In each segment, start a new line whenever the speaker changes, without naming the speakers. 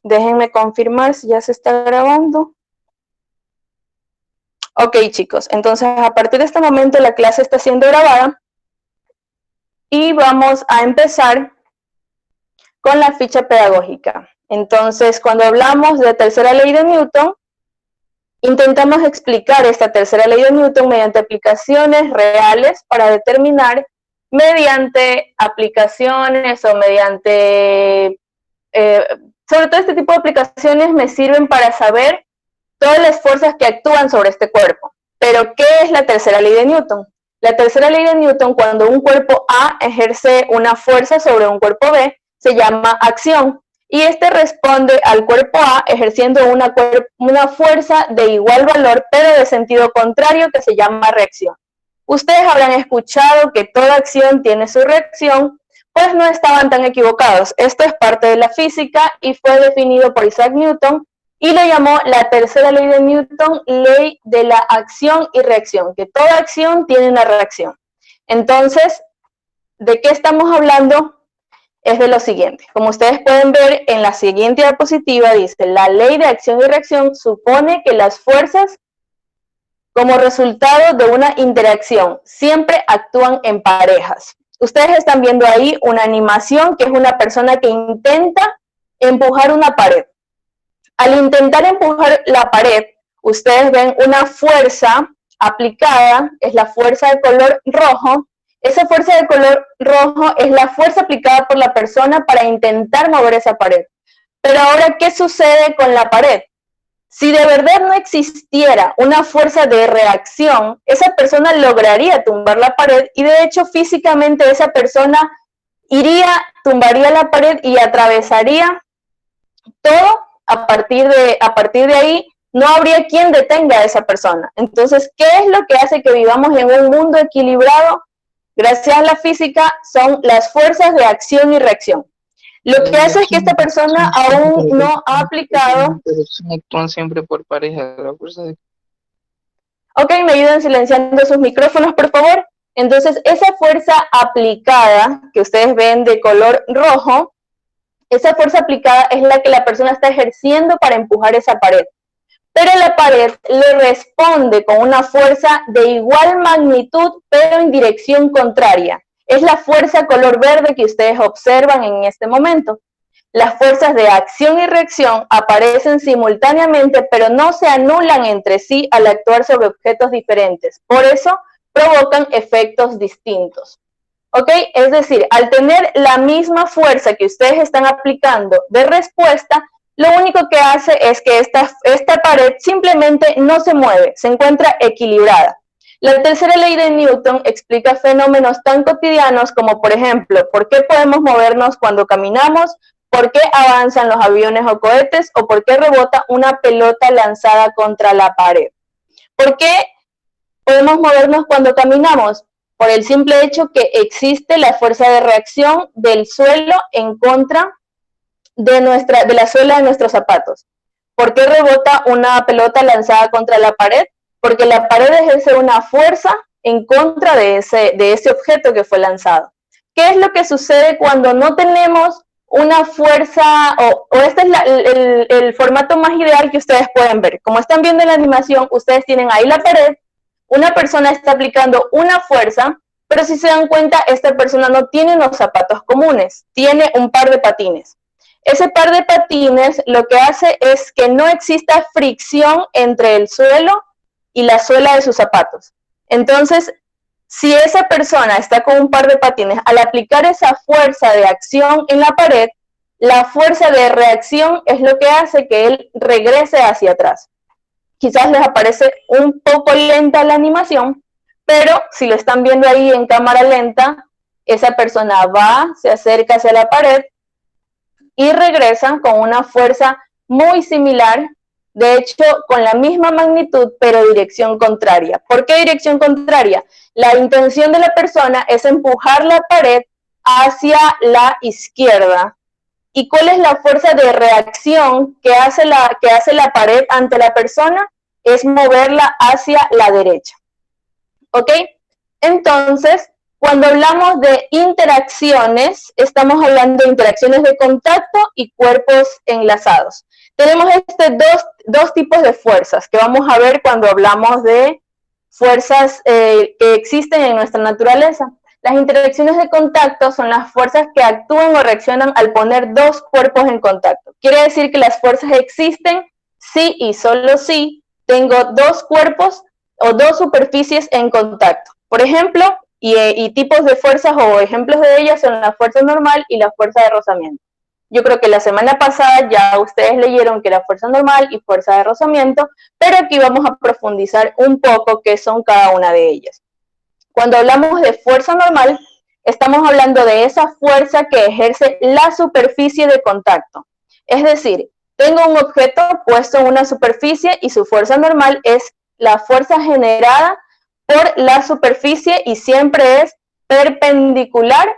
Déjenme confirmar si ya se está grabando. Ok, chicos, entonces a partir de este momento la clase está siendo grabada y vamos a empezar con la ficha pedagógica. Entonces, cuando hablamos de tercera ley de Newton, intentamos explicar esta tercera ley de Newton mediante aplicaciones reales para determinar mediante aplicaciones o mediante, sobre todo este tipo de aplicaciones me sirven para saber todas las fuerzas que actúan sobre este cuerpo. Pero, ¿qué es la tercera ley de Newton? La tercera ley de Newton, cuando un cuerpo A ejerce una fuerza sobre un cuerpo B, se llama acción. Y este responde al cuerpo A ejerciendo una fuerza de igual valor, pero de sentido contrario, que se llama reacción. Ustedes habrán escuchado que toda acción tiene su reacción, pues no estaban tan equivocados. Esto es parte de la física y fue definido por Isaac Newton y lo llamó la tercera ley de Newton, ley de la acción y reacción, que toda acción tiene una reacción. Entonces, ¿de qué estamos hablando? Es de lo siguiente. Como ustedes pueden ver en la siguiente diapositiva, dice, la ley de acción y reacción supone que las fuerzas, como resultado de una interacción, siempre actúan en parejas. Ustedes están viendo ahí una animación que es una persona que intenta empujar una pared. Al intentar empujar la pared, ustedes ven una fuerza aplicada, es la fuerza de color rojo. Esa fuerza de color rojo es la fuerza aplicada por la persona para intentar mover esa pared. Pero ahora, ¿qué sucede con la pared? Si de verdad no existiera una fuerza de reacción, esa persona lograría tumbar la pared y de hecho físicamente esa persona tumbaría la pared y atravesaría todo. A partir de ahí no habría quien detenga a esa persona. Entonces, ¿qué es lo que hace que vivamos en un mundo equilibrado? Gracias a la física, son las fuerzas de acción y reacción. Lo que hace es que esta persona aún no ha aplicado...
Actúan siempre por pareja. La fuerza de...
Ok, me ayudan silenciando sus micrófonos, por favor. Entonces, esa fuerza aplicada que ustedes ven de color rojo, esa fuerza aplicada es la que la persona está ejerciendo para empujar esa pared. Pero la pared le responde con una fuerza de igual magnitud, pero en dirección contraria. Es la fuerza color verde que ustedes observan en este momento. Las fuerzas de acción y reacción aparecen simultáneamente, pero no se anulan entre sí al actuar sobre objetos diferentes. Por eso provocan efectos distintos. ¿Ok? Es decir, al tener la misma fuerza que ustedes están aplicando de respuesta, lo único que hace es que esta pared simplemente no se mueve, se encuentra equilibrada. La tercera ley de Newton explica fenómenos tan cotidianos como, por ejemplo, por qué podemos movernos cuando caminamos, por qué avanzan los aviones o cohetes, o por qué rebota una pelota lanzada contra la pared. ¿Por qué podemos movernos cuando caminamos? Por el simple hecho que existe la fuerza de reacción del suelo en contra de la suela de nuestros zapatos. ¿Por qué rebota una pelota lanzada contra la pared? Porque la pared ejerce una fuerza en contra de ese objeto que fue lanzado. ¿Qué es lo que sucede cuando no tenemos una fuerza, o este es el formato más ideal que ustedes pueden ver? Como están viendo en la animación, ustedes tienen ahí la pared, una persona está aplicando una fuerza, pero si se dan cuenta, esta persona no tiene unos zapatos comunes, tiene un par de patines. Ese par de patines lo que hace es que no exista fricción entre el suelo y la suela de sus zapatos. Entonces, si esa persona está con un par de patines, al aplicar esa fuerza de acción en la pared, la fuerza de reacción es lo que hace que él regrese hacia atrás. Quizás les aparece un poco lenta la animación, pero si lo están viendo ahí en cámara lenta, esa persona va, se acerca hacia la pared y regresa con una fuerza muy similar, de hecho con la misma magnitud, pero dirección contraria. ¿Por qué dirección contraria? La intención de la persona es empujar la pared hacia la izquierda. ¿Y cuál es la fuerza de reacción que hace la pared ante la persona? Es moverla hacia la derecha. ¿Ok? Entonces, Cuando hablamos de interacciones, estamos hablando de interacciones de contacto y cuerpos enlazados. Tenemos dos tipos de fuerzas que vamos a ver cuando hablamos de fuerzas que existen en nuestra naturaleza. Las interacciones de contacto son las fuerzas que actúan o reaccionan al poner dos cuerpos en contacto. Quiere decir que las fuerzas existen si y solo si tengo dos cuerpos o dos superficies en contacto. Por ejemplo, y tipos de fuerzas o ejemplos de ellas son la fuerza normal y la fuerza de rozamiento. Yo creo que la semana pasada ya ustedes leyeron que era fuerza normal y fuerza de rozamiento, pero aquí vamos a profundizar un poco qué son cada una de ellas. Cuando hablamos de fuerza normal, estamos hablando de esa fuerza que ejerce la superficie de contacto. Es decir, tengo un objeto puesto en una superficie y su fuerza normal es la fuerza generada por la superficie y siempre es perpendicular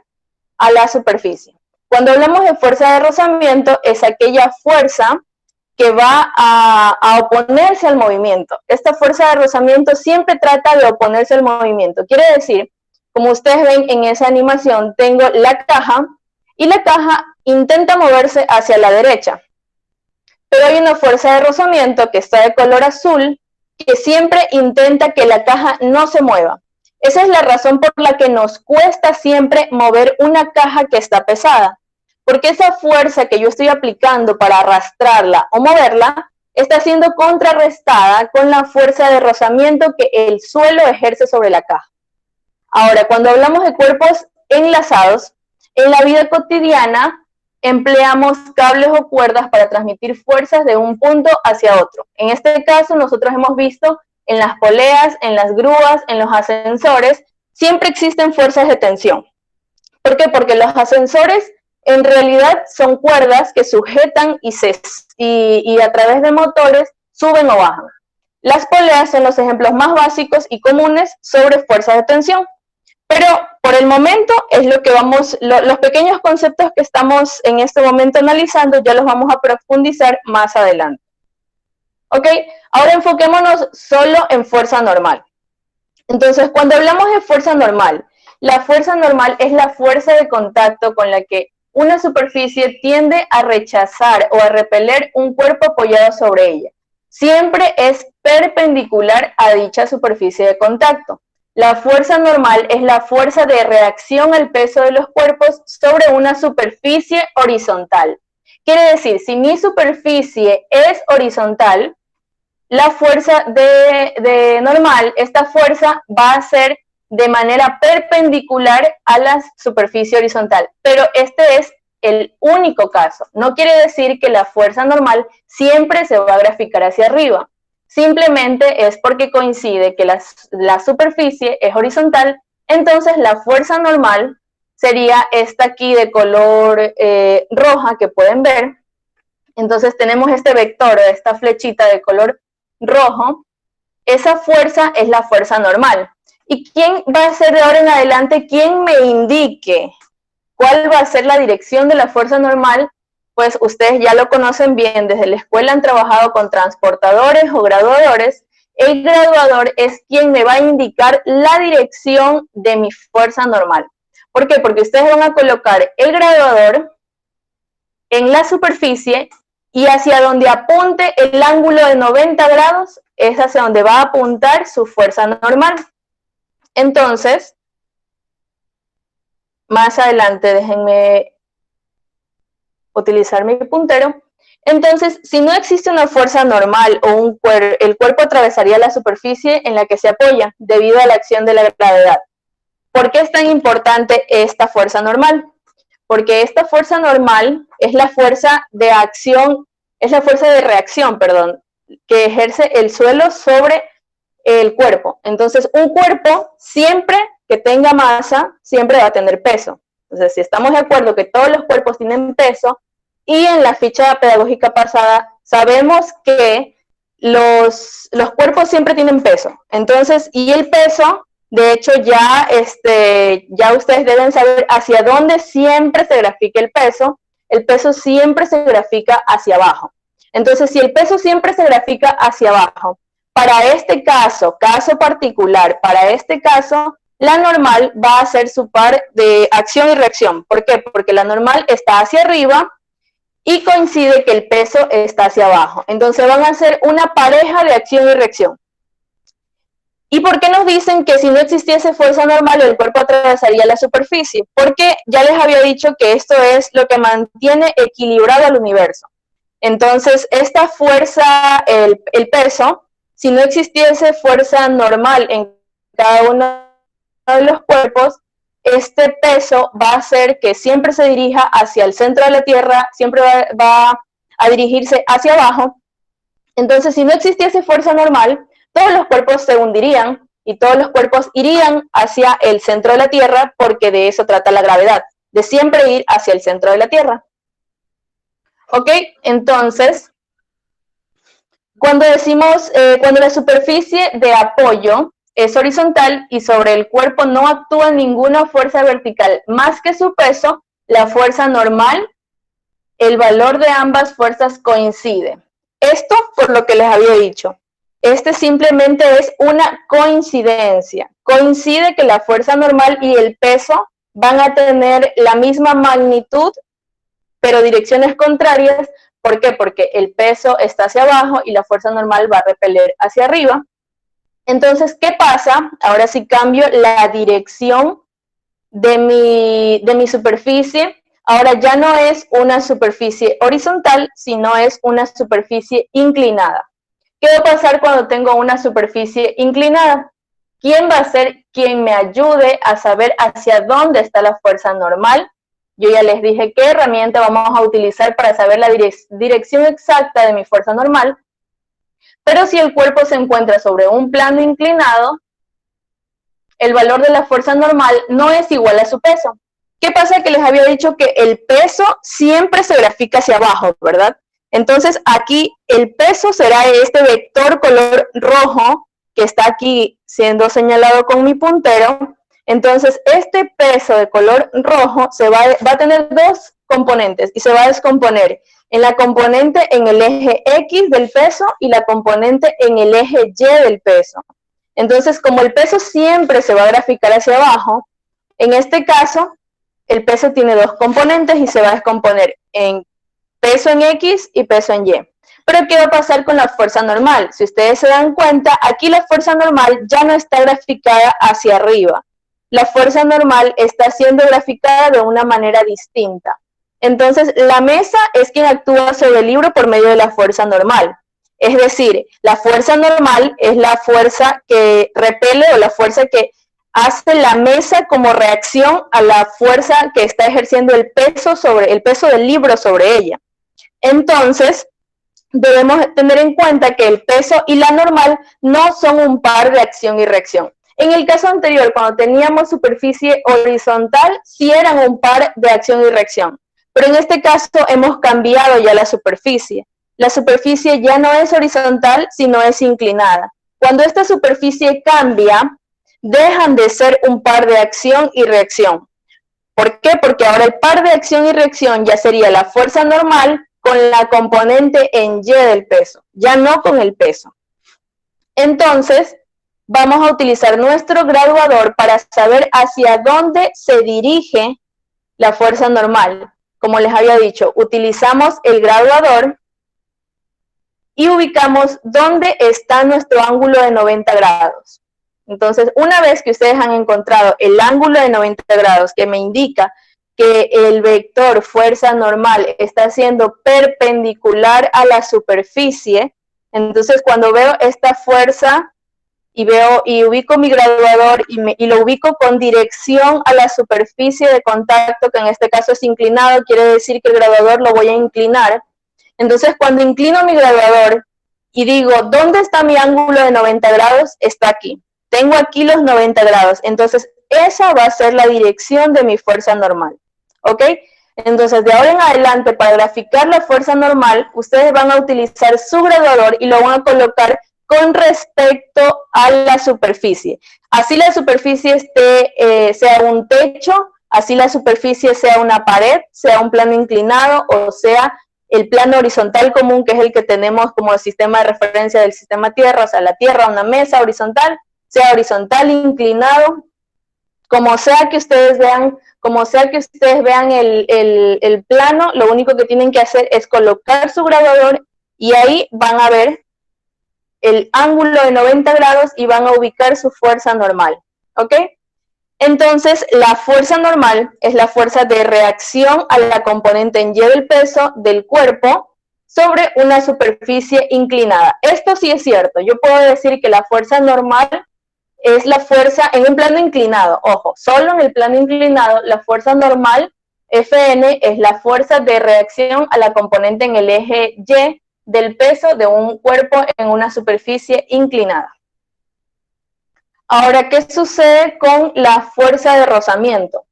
a la superficie. Cuando hablamos de fuerza de rozamiento, es aquella fuerza que va a oponerse al movimiento. Esta fuerza de rozamiento siempre trata de oponerse al movimiento. Quiere decir, como ustedes ven en esa animación, tengo la caja y la caja intenta moverse hacia la derecha. Pero hay una fuerza de rozamiento que está de color azul que siempre intenta que la caja no se mueva. Esa es la razón por la que nos cuesta siempre mover una caja que está pesada, porque esa fuerza que yo estoy aplicando para arrastrarla o moverla está siendo contrarrestada con la fuerza de rozamiento que el suelo ejerce sobre la caja. Ahora, cuando hablamos de cuerpos enlazados, en la vida cotidiana empleamos cables o cuerdas para transmitir fuerzas de un punto hacia otro. En este caso, nosotros hemos visto en las poleas, en las grúas, en los ascensores, siempre existen fuerzas de tensión. ¿Por qué? Porque los ascensores en realidad son cuerdas que sujetan y a través de motores suben o bajan. Las poleas son los ejemplos más básicos y comunes sobre fuerzas de tensión. Pero por el momento es lo que los pequeños conceptos que estamos en este momento analizando ya los vamos a profundizar más adelante. ¿Ok? Ahora enfoquémonos solo en fuerza normal. Entonces, cuando hablamos de fuerza normal, la fuerza normal es la fuerza de contacto con la que una superficie tiende a rechazar o a repeler un cuerpo apoyado sobre ella. Siempre es perpendicular a dicha superficie de contacto. La fuerza normal es la fuerza de reacción al peso de los cuerpos sobre una superficie horizontal. Quiere decir, si mi superficie es horizontal, la fuerza de normal, esta fuerza va a ser de manera perpendicular a la superficie horizontal. Pero este es el único caso. No quiere decir que la fuerza normal siempre se va a graficar hacia arriba. Simplemente es porque coincide que la superficie es horizontal, entonces la fuerza normal sería esta aquí de color roja que pueden ver. Entonces tenemos este vector, esta flechita de color rojo. Esa fuerza es la fuerza normal. ¿Y quién va a ser de ahora en adelante quien me indique cuál va a ser la dirección de la fuerza normal? Pues ustedes ya lo conocen bien, desde la escuela han trabajado con transportadores o graduadores. El graduador es quien me va a indicar la dirección de mi fuerza normal. ¿Por qué? Porque ustedes van a colocar el graduador en la superficie y hacia donde apunte el ángulo de 90 grados es hacia donde va a apuntar su fuerza normal. Entonces, más adelante déjenme utilizar mi puntero. Entonces, si no existe una fuerza normal o el cuerpo atravesaría la superficie en la que se apoya debido a la acción de la gravedad. ¿Por qué es tan importante esta fuerza normal? Porque esta fuerza normal es la fuerza de reacción, que ejerce el suelo sobre el cuerpo. Entonces, un cuerpo siempre que tenga masa, siempre va a tener peso. Entonces, si estamos de acuerdo que todos los cuerpos tienen peso, y en la ficha pedagógica pasada sabemos que los cuerpos siempre tienen peso. Entonces, y el peso, de hecho, ya ustedes deben saber hacia dónde siempre se grafica el peso. El peso siempre se grafica hacia abajo. Entonces, si el peso siempre se grafica hacia abajo, para este caso particular, para este caso, la normal va a ser su par de acción y reacción. ¿Por qué? Porque la normal está hacia arriba y coincide que el peso está hacia abajo. Entonces van a ser una pareja de acción y reacción. ¿Y por qué nos dicen que si no existiese fuerza normal el cuerpo atravesaría la superficie? Porque ya les había dicho que esto es lo que mantiene equilibrado al universo. Entonces, esta fuerza, el peso, si no existiese fuerza normal en cada uno de los cuerpos, este peso va a hacer que siempre se dirija hacia el centro de la Tierra, siempre va a dirigirse hacia abajo. Entonces, si no existiese fuerza normal, todos los cuerpos se hundirían y todos los cuerpos irían hacia el centro de la Tierra, porque de eso trata la gravedad, de siempre ir hacia el centro de la Tierra. ¿Ok? Entonces, cuando decimos, cuando la superficie de apoyo es horizontal y sobre el cuerpo no actúa ninguna fuerza vertical más que su peso, la fuerza normal, el valor de ambas fuerzas coincide. Esto por lo que les había dicho. Este simplemente es una coincidencia. Coincide que la fuerza normal y el peso van a tener la misma magnitud, pero direcciones contrarias. ¿Por qué? Porque el peso está hacia abajo y la fuerza normal va a repeler hacia arriba. Entonces, ¿qué pasa? Ahora sí cambio la dirección de mi superficie. Ahora ya no es una superficie horizontal, sino es una superficie inclinada. ¿Qué va a pasar cuando tengo una superficie inclinada? ¿Quién va a ser quien me ayude a saber hacia dónde está la fuerza normal? Yo ya les dije qué herramienta vamos a utilizar para saber la dirección exacta de mi fuerza normal. Pero si el cuerpo se encuentra sobre un plano inclinado, el valor de la fuerza normal no es igual a su peso. ¿Qué pasa? Que les había dicho que el peso siempre se grafica hacia abajo, ¿verdad? Entonces aquí el peso será este vector color rojo que está aquí siendo señalado con mi puntero. Entonces este peso de color rojo va a tener dos componentes y se va a descomponer en la componente en el eje X del peso y la componente en el eje Y del peso. Entonces, como el peso siempre se va a graficar hacia abajo, en este caso, el peso tiene dos componentes y se va a descomponer en peso en X y peso en Y. Pero, ¿qué va a pasar con la fuerza normal? Si ustedes se dan cuenta, aquí la fuerza normal ya no está graficada hacia arriba. La fuerza normal está siendo graficada de una manera distinta. Entonces, la mesa es quien actúa sobre el libro por medio de la fuerza normal. Es decir, la fuerza normal es la fuerza que repele o la fuerza que hace la mesa como reacción a la fuerza que está ejerciendo el peso del libro sobre ella. Entonces, debemos tener en cuenta que el peso y la normal no son un par de acción y reacción. En el caso anterior, cuando teníamos superficie horizontal, sí eran un par de acción y reacción. Pero en este caso hemos cambiado ya la superficie. La superficie ya no es horizontal, sino es inclinada. Cuando esta superficie cambia, dejan de ser un par de acción y reacción. ¿Por qué? Porque ahora el par de acción y reacción ya sería la fuerza normal con la componente en Y del peso, ya no con el peso. Entonces, vamos a utilizar nuestro graduador para saber hacia dónde se dirige la fuerza normal. Como les había dicho, utilizamos el graduador y ubicamos dónde está nuestro ángulo de 90 grados. Entonces, una vez que ustedes han encontrado el ángulo de 90 grados que me indica que el vector fuerza normal está siendo perpendicular a la superficie, entonces cuando veo esta fuerza y ubico mi graduador y lo ubico con dirección a la superficie de contacto, que en este caso es inclinado, quiere decir que el graduador lo voy a inclinar. Entonces, cuando inclino mi graduador y digo, ¿dónde está mi ángulo de 90 grados? Está aquí. Tengo aquí los 90 grados. Entonces, esa va a ser la dirección de mi fuerza normal. ¿Ok? Entonces, de ahora en adelante, para graficar la fuerza normal, ustedes van a utilizar su graduador y lo van a colocar con respecto a la superficie. Así la superficie sea un techo, así la superficie sea una pared, sea un plano inclinado o sea el plano horizontal común, que es el que tenemos como sistema de referencia del sistema Tierra, o sea, la Tierra, una mesa horizontal, sea horizontal, inclinado, Como sea que ustedes vean el plano, lo único que tienen que hacer es colocar su graduador y ahí van a ver el ángulo de 90 grados y van a ubicar su fuerza normal, ¿ok? Entonces, la fuerza normal es la fuerza de reacción a la componente en Y del peso del cuerpo sobre una superficie inclinada. Esto sí es cierto. Yo puedo decir que la fuerza normal es la fuerza en un plano inclinado. Ojo, solo en el plano inclinado, la fuerza normal, Fn, es la fuerza de reacción a la componente en el eje Y del peso de un cuerpo en una superficie inclinada. Ahora, ¿qué sucede con la fuerza de rozamiento?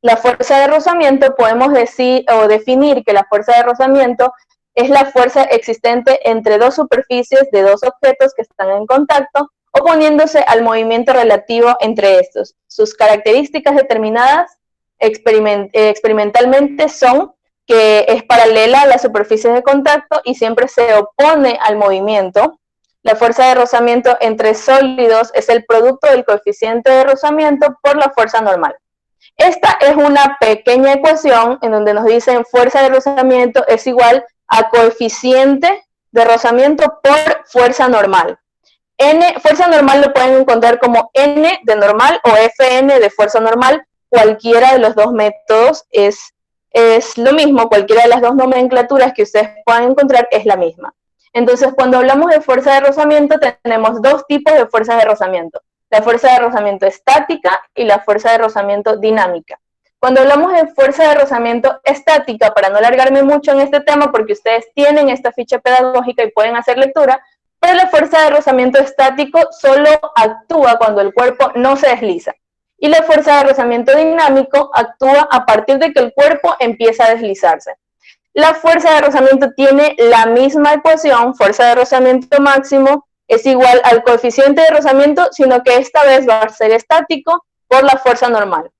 La fuerza de rozamiento podemos decir o definir que la fuerza de rozamiento es la fuerza existente entre dos superficies de dos objetos que están en contacto, oponiéndose al movimiento relativo entre estos. Sus características determinadas experimentalmente son que es paralela a las superficies de contacto y siempre se opone al movimiento. La fuerza de rozamiento entre sólidos es el producto del coeficiente de rozamiento por la fuerza normal. Esta es una pequeña ecuación en donde nos dicen fuerza de rozamiento es igual a coeficiente de rozamiento por fuerza normal. Fuerza normal lo pueden encontrar como N de normal o Fn de fuerza normal. Cualquiera de los dos métodos es lo mismo, cualquiera de las dos nomenclaturas que ustedes puedan encontrar es la misma. Entonces, cuando hablamos de fuerza de rozamiento, tenemos dos tipos de fuerzas de rozamiento. La fuerza de rozamiento estática y la fuerza de rozamiento dinámica. Cuando hablamos de fuerza de rozamiento estática, para no alargarme mucho en este tema, porque ustedes tienen esta ficha pedagógica y pueden hacer lectura, pero la fuerza de rozamiento estático solo actúa cuando el cuerpo no se desliza. Y la fuerza de rozamiento dinámico actúa a partir de que el cuerpo empieza a deslizarse. La fuerza de rozamiento tiene la misma ecuación, fuerza de rozamiento máximo es igual al coeficiente de rozamiento, sino que esta vez va a ser estático por la fuerza normal.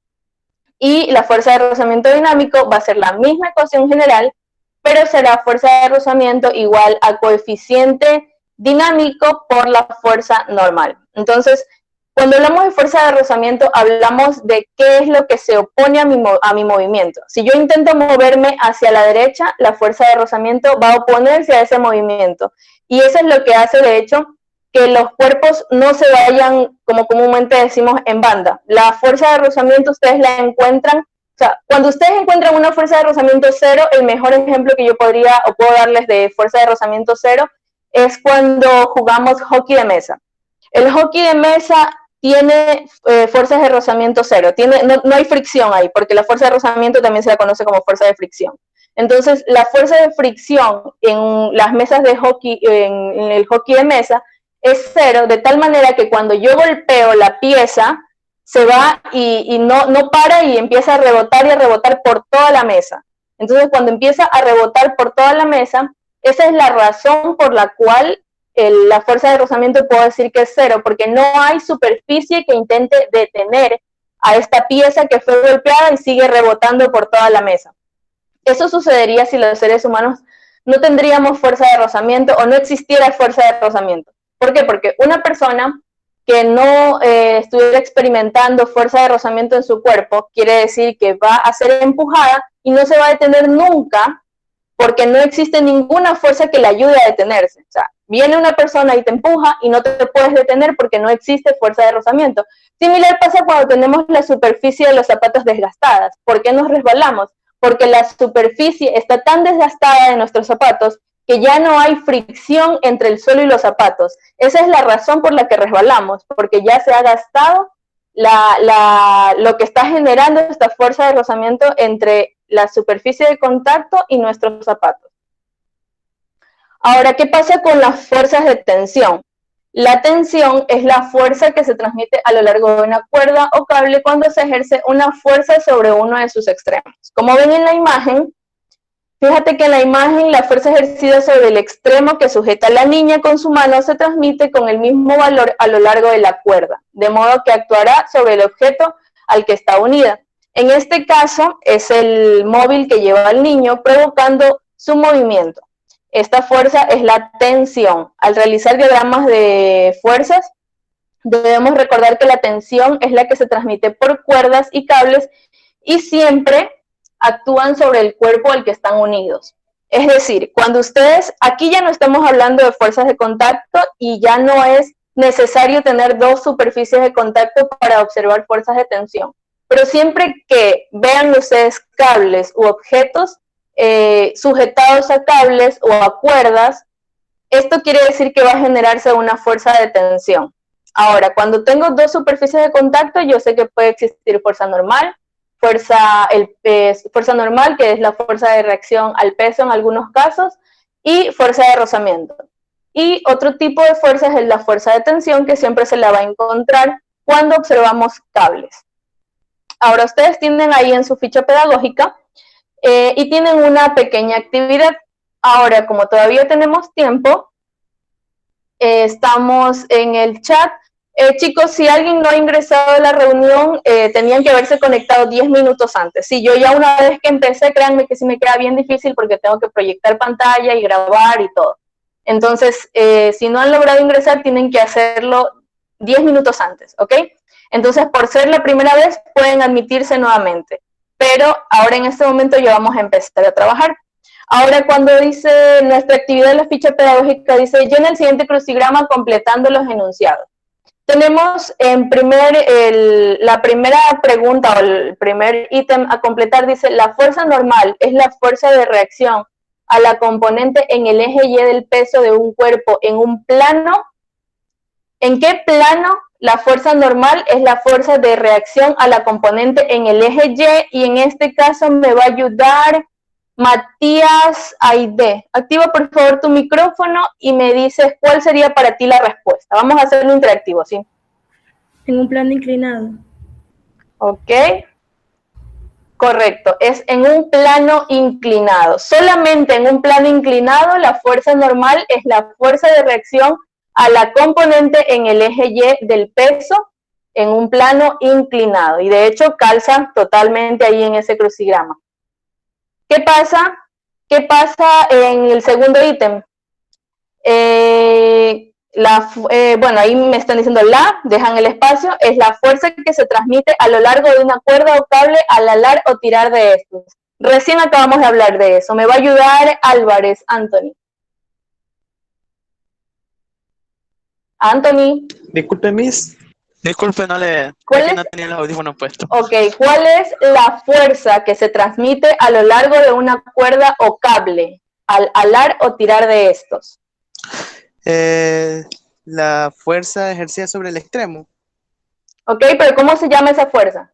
Y la fuerza de rozamiento dinámico va a ser la misma ecuación general, pero será fuerza de rozamiento igual a coeficiente dinámico por la fuerza normal. Entonces, cuando hablamos de fuerza de rozamiento, hablamos de qué es lo que se opone a mi movimiento. Si yo intento moverme hacia la derecha, la fuerza de rozamiento va a oponerse a ese movimiento. Y eso es lo que hace, de hecho, que los cuerpos no se vayan, como comúnmente decimos, en banda. La fuerza de rozamiento ustedes la encuentran, o sea, cuando ustedes encuentran una fuerza de rozamiento cero, el mejor ejemplo que yo podría o puedo darles de fuerza de rozamiento cero es cuando jugamos hockey de mesa. El hockey de mesa tiene fuerzas de rozamiento cero, no hay fricción ahí, porque la fuerza de rozamiento también se la conoce como fuerza de fricción. Entonces, la fuerza de fricción en las mesas de hockey, en el hockey de mesa, es cero, de tal manera que cuando yo golpeo la pieza, se va y no para y empieza a rebotar por toda la mesa. Entonces, cuando empieza a rebotar por toda la mesa, esa es la razón por la cual la fuerza de rozamiento puedo decir que es cero, porque no hay superficie que intente detener a esta pieza que fue golpeada y sigue rebotando por toda la mesa. Eso sucedería si los seres humanos no tendríamos fuerza de rozamiento o no existiera fuerza de rozamiento. ¿Por qué? Porque una persona que no estuviera experimentando fuerza de rozamiento en su cuerpo, quiere decir que va a ser empujada y no se va a detener nunca, porque no existe ninguna fuerza que le ayude a detenerse. O sea, viene una persona y te empuja y no te puedes detener porque no existe fuerza de rozamiento. Similar pasa cuando tenemos la superficie de los zapatos desgastadas. ¿Por qué nos resbalamos? Porque la superficie está tan desgastada de nuestros zapatos que ya no hay fricción entre el suelo y los zapatos. Esa es la razón por la que resbalamos, porque ya se ha gastado lo que está generando esta fuerza de rozamiento entre la superficie de contacto y nuestros zapatos. Ahora, ¿qué pasa con las fuerzas de tensión? La tensión es la fuerza que se transmite a lo largo de una cuerda o cable cuando se ejerce una fuerza sobre uno de sus extremos. Como ven en la imagen, fíjate que en la imagen la fuerza ejercida sobre el extremo que sujeta a la niña con su mano se transmite con el mismo valor a lo largo de la cuerda, de modo que actuará sobre el objeto al que está unida. En este caso es el móvil que lleva al niño provocando su movimiento. Esta fuerza es la tensión. Al realizar diagramas de fuerzas, Debemos recordar que la tensión es la que se transmite por cuerdas y cables y siempre actúan sobre el cuerpo al que están unidos. Es decir, cuando ustedes, aquí ya no estamos hablando de fuerzas de contacto y ya no es necesario tener dos superficies de contacto para observar fuerzas de tensión. Pero siempre que vean ustedes cables u objetos sujetados a cables o a cuerdas, esto quiere decir que va a generarse una fuerza de tensión. Ahora, cuando tengo dos superficies de contacto, yo sé que puede existir fuerza normal, fuerza normal, que es la fuerza de reacción al peso en algunos casos, y fuerza de rozamiento. Y otro tipo de fuerzas es la fuerza de tensión, que siempre se la va a encontrar cuando observamos cables. Ahora, ustedes tienen ahí en su ficha pedagógica y tienen una pequeña actividad. Ahora, como todavía tenemos tiempo, estamos en el chat. Chicos, si alguien no ha ingresado a la reunión, tenían que haberse conectado 10 minutos antes. Si yo ya una vez que empecé, créanme que sí me queda bien difícil porque tengo que proyectar pantalla y grabar y todo. Entonces, si no han logrado ingresar, tienen que hacerlo 10 minutos antes, ¿ok? Entonces, por ser la primera vez, pueden admitirse nuevamente. Pero ahora en este momento ya vamos a empezar a trabajar. Ahora, cuando dice nuestra actividad en la ficha pedagógica, dice, llena el siguiente crucigrama completando los enunciados. Tenemos en la primera pregunta o el primer ítem a completar, dice, la fuerza normal es la fuerza de reacción a la componente en el eje Y del peso de un cuerpo en un plano. ¿En qué plano la fuerza normal es la fuerza de reacción a la componente en el eje Y? Y en este caso me va a ayudar Matías Aide. Activa por favor tu micrófono y me dices cuál sería para ti la respuesta. Vamos a hacerlo interactivo, ¿sí?
En un plano inclinado.
Ok. Correcto, es en un plano inclinado. Solamente en un plano inclinado la fuerza normal es la fuerza de reacción a la componente en el eje Y del peso en un plano inclinado. Y de hecho calza totalmente ahí en ese crucigrama. ¿Qué pasa? ¿Qué pasa en el segundo ítem? Bueno, ahí me están diciendo dejan el espacio, es la fuerza que se transmite a lo largo de una cuerda o cable al alar o tirar de estos. Recién acabamos de hablar de eso. Me va a ayudar Álvarez, Anthony. Anthony.
Disculpe, Miss. Disculpe, no tenía los audífonos puestos.
Ok, ¿cuál es la fuerza que se transmite a lo largo de una cuerda o cable al alar o tirar de estos?
La fuerza ejercida sobre el extremo.
Ok, pero ¿cómo se llama esa fuerza?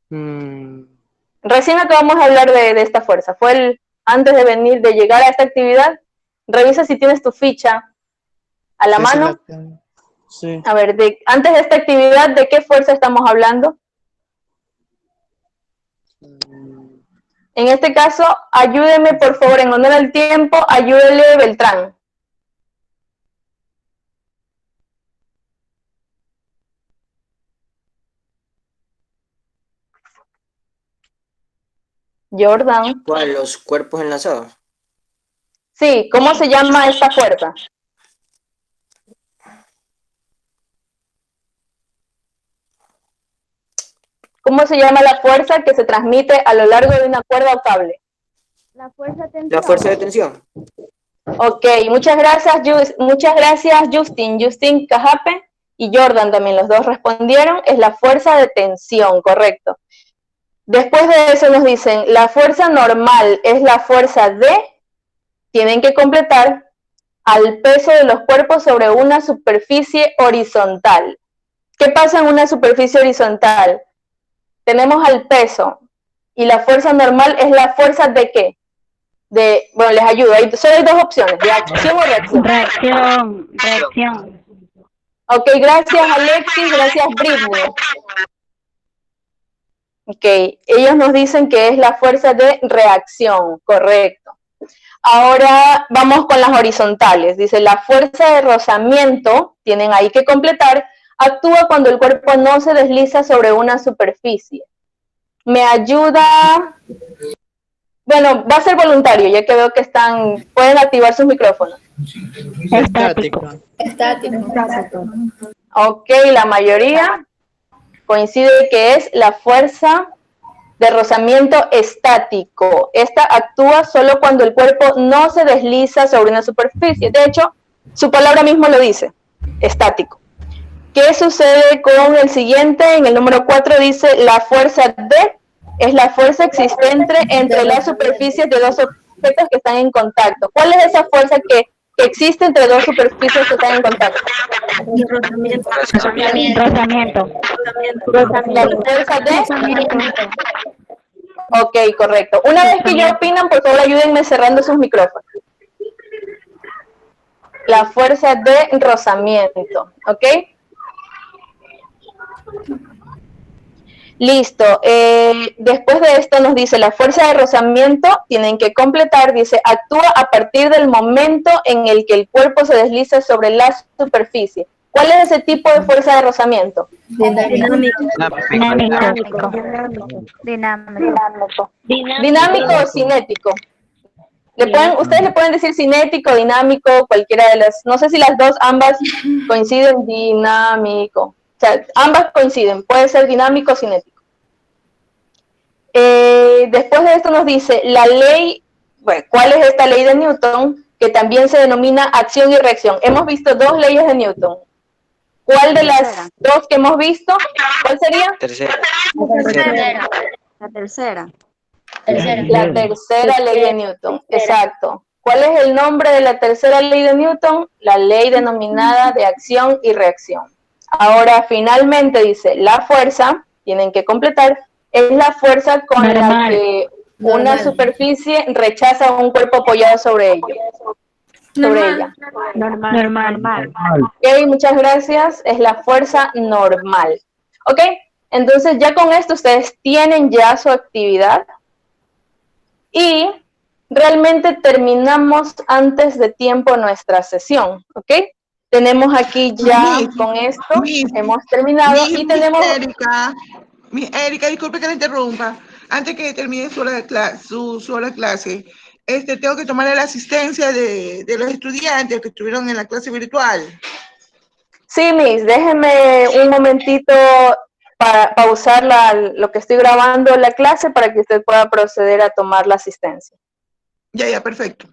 Recién acabamos de hablar de esta fuerza. Fue antes de llegar a esta actividad. Revisa si tienes tu ficha a la mano.
Sí.
A ver, antes de esta actividad, ¿de qué fuerza estamos hablando? En este caso, ayúdeme, por favor, en honor al tiempo, ayúdele Beltrán. Jordan.
¿Cuál? ¿Los cuerpos enlazados?
Sí, ¿cómo se llama esta fuerza? ¿Cómo se llama la fuerza que se transmite a lo largo de una cuerda o cable?
La fuerza de tensión.
La fuerza de tensión.
Ok, muchas gracias Justin Cajape y Jordan también, los dos respondieron, es la fuerza de tensión, correcto. Después de eso nos dicen, la fuerza normal es la fuerza tienen que completar, al peso de los cuerpos sobre una superficie horizontal. ¿Qué pasa en una superficie horizontal? Tenemos al peso y la fuerza normal es la fuerza ¿de qué? Bueno, les ayudo, solo hay dos opciones, de acción o reacción.
Reacción.
Ok, gracias Alexis, gracias Britney. Ok, ellos nos dicen que es la fuerza de reacción, correcto. Ahora vamos con las horizontales. Dice, la fuerza de rozamiento, tienen ahí que completar, actúa cuando el cuerpo no se desliza sobre una superficie. Me ayuda Bueno, va a ser voluntario, ya que veo que pueden activar sus micrófonos.
Estático.
Ok, la mayoría coincide que es la fuerza de rozamiento estático. Esta actúa solo cuando el cuerpo no se desliza sobre una superficie. De hecho, su palabra mismo lo dice, estático. ¿Qué sucede con el siguiente? En el número 4 dice la fuerza D es la fuerza existente entre las superficies de dos objetos que están en contacto. ¿Cuál es esa fuerza que existe entre dos superficies que están en contacto?
Rozamiento.
La fuerza D. Ok, correcto. Una vez que ya opinan, por favor ayúdenme cerrando sus micrófonos. La fuerza de rozamiento, ¿ok? Listo. Después de esto nos dice la fuerza de rozamiento, tienen que completar, dice, actúa a partir del momento en el que el cuerpo se desliza sobre la superficie. ¿Cuál es ese tipo de fuerza de rozamiento? Dinámico o cinético. Ustedes le pueden decir cinético, dinámico, cualquiera de las, no sé si las dos, ambas coinciden, dinámico. O sea, ambas coinciden, puede ser dinámico o cinético. Después de esto nos dice la ley, bueno, ¿cuál es esta ley de Newton? Que también se denomina acción y reacción. Hemos visto dos leyes de Newton. ¿Cuál de las dos que hemos visto? ¿Cuál sería?
Tercera.
La tercera.
La tercera ley de Newton, exacto. ¿Cuál es el nombre de la tercera ley de Newton? La ley denominada de acción y reacción. Ahora, finalmente dice, la fuerza, tienen que completar, es la fuerza con la que una superficie rechaza un cuerpo apoyado sobre ella.
Normal.
Ok, muchas gracias. Es la fuerza normal. Ok, entonces ya con esto ustedes tienen ya su actividad y realmente terminamos antes de tiempo nuestra sesión. Ok, tenemos aquí ya con esto, hemos terminado y tenemos...
Erika, disculpe que la interrumpa. Antes que termine su hora de clase, tengo que tomar la asistencia de los estudiantes que estuvieron en la clase virtual.
Sí, Miss, déjeme un momentito para pausar lo que estoy grabando la clase para que usted pueda proceder a tomar la asistencia.
Ya, perfecto.